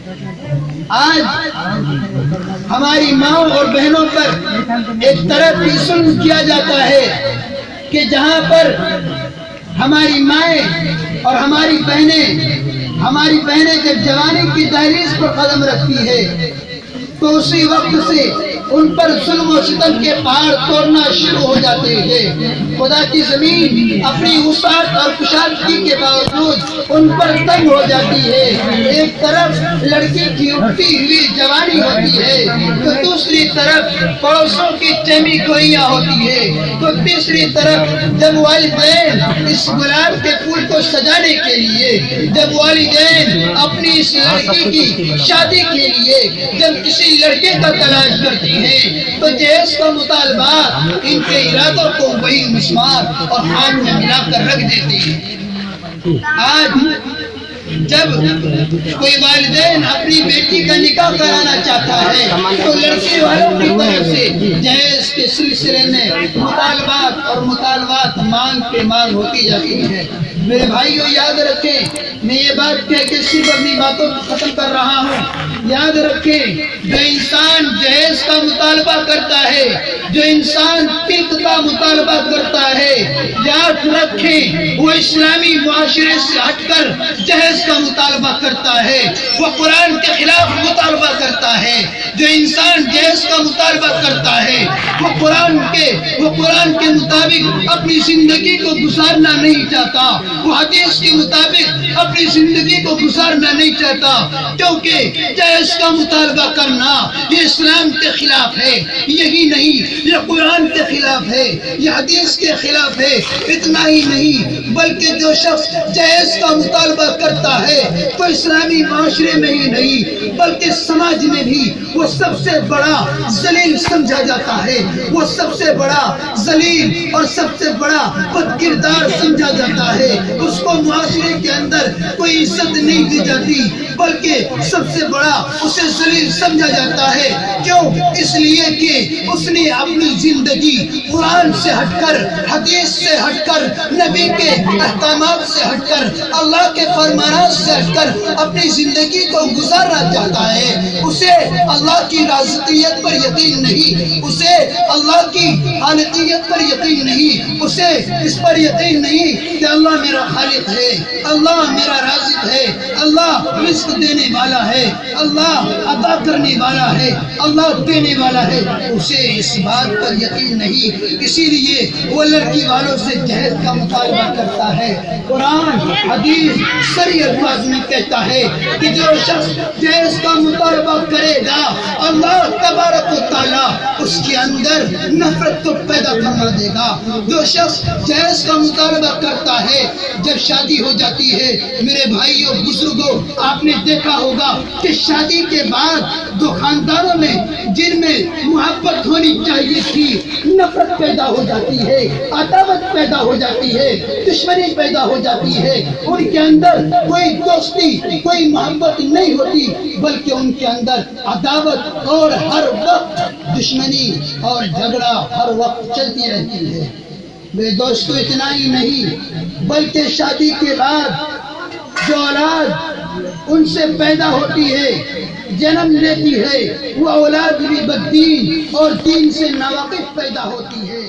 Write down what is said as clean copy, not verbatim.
آج ہماری ماں اور بہنوں پر ایک طرف بھی ظلم کیا جاتا ہے کہ جہاں پر ہماری مائیں اور ہماری بہنیں جب جوانی کی دہلیز پر قدم رکھتی ہے تو اسی وقت سے ان پر ظلم و ستم کے پہاڑ توڑنا شروع ہو جاتے ہیں۔ خدا کی زمین اپنی وسعت اور کشادگی کے باوجود ان پر تنگ ہو جاتی ہے۔ ایک طرف لڑکی کی اٹھتی ہوئی جوانی ہوتی ہے تو دوسری طرف پڑوسوں کی چمی گوئیاں ہوتی ہے، تو تیسری طرف جب والدین اس گلاب کے پھول کو سجانے کے لیے، جب والدین اپنی اس لڑکی کی شادی کے لیے جب کسی لڑکے کا تلاش کرتی ہیں تو جہیز کا مطالبات ان کے ارادوں کو وہی مسمار اور خان میں ملا کر رکھ دیتے ہیں۔ آج جب کوئی والدین اپنی بیٹی کا نکاح کرانا چاہتا ہے تو لڑکے والوں کی طرف سے جہیز کے سلسلے میں مطالبات مانگ پہ مانگ ہوتی جاتی ہے۔ میرے بھائیوں یاد رکھیں، میں یہ بات کہہ کے صرف اپنی باتوں کو ختم کر رہا ہوں، یاد رکھیں جو انسان جہیز کا مطالبہ کرتا ہے، جو انسان تلک کا مطالبہ کرتا ہے، یاد رکھیں وہ اسلامی معاشرے سے ہٹ کر جہیز کا مطالبہ کرتا ہے، وہ قرآن کے خلاف مطالبہ کرتا ہے۔ جو انسان جہیز کا مطالبہ کرتا ہے وہ قرآن کے مطابق اپنی زندگی کو گزارنا نہیں چاہتا، وہ حدیث کے مطابق اپنی زندگی کو گزارنا نہیں چاہتا، کیونکہ جہیز کا مطالبہ کرنا یہ اسلام کے خلاف ہے۔ یہی نہیں، یہ قرآن کے خلاف ہے، یہ حدیث کے خلاف ہے۔ اتنا ہی نہیں بلکہ جو شخص جہیز کا مطالبہ کرتا ہے تو اسلامی معاشرے میں ہی نہیں بلکہ سماج میں بھی وہ سب سے بڑا ذلیل سمجھا جاتا ہے، وہ سب سے بڑا ذلیل اور سب سے بڑا بد کردار سمجھا جاتا ہے۔ اس کو معاشرے کے اندر کوئی عزت نہیں دی جاتی بلکہ سب سے بڑا اسے ذلیل سمجھا جاتا ہے۔ کیوں؟ اس لیے کہ اس نے اپنی زندگی قرآن سے ہٹ کر، حدیث سے ہٹ کر، نبی کے احکامات سے ہٹ کر، اللہ کے فرمانات سے ہٹ کر اپنی زندگی کو گزارنا چاہتا ہے۔ اسے اللہ کی رازقیت پر یقین نہیں، اسے اللہ کی خالقیت پر یقین نہیں، اسے اس پر یقین نہیں کہ اللہ میرا خالق ہے، اللہ میرا رازق ہے، اللہ رزق دینے والا ہے، اللہ عطا کرنے والا ہے، اللہ دینے والا ہے۔ اسے اس بات پر یقین نہیں، اسی لیے وہ لڑکی والوں سے جہیز کا مطالبہ کرتا ہے۔ قرآن حدیث صریح الفاظ میں کہتا ہے کہ جو شخص جہیز کا مطالبہ کرے گا اللہ تبارک و تعالیٰ اس کے اندر نفرت کو پیدا فرما دے گا۔ جو شخص جہیز کا مطالبہ کرتا ہے جب شادی ہو جاتی ہے، میرے بھائیوں بزرگوں آپ نے دیکھا ہوگا کہ شادی کے بعد دو خاندانوں میں جن میں محبت ہونی چاہیے تھی نفرت پیدا ہو جاتی ہے، عداوت پیدا ہو جاتی ہے، دشمنی پیدا ہو جاتی ہے۔ ان کے اندر کوئی دوستی، کوئی محبت نہیں ہوتی بلکہ ان کے اندر عداوت اور ہر وقت دشمنی اور جھگڑا ہر وقت چلتی رہتی ہے۔ میرے دوستو اتنا ہی نہیں بلکہ شادی کے بعد جو اولاد ان سے پیدا ہوتی ہے، جنم لیتی ہے، وہ اولاد بھی بددین اور دین سے ناواقف پیدا ہوتی ہے۔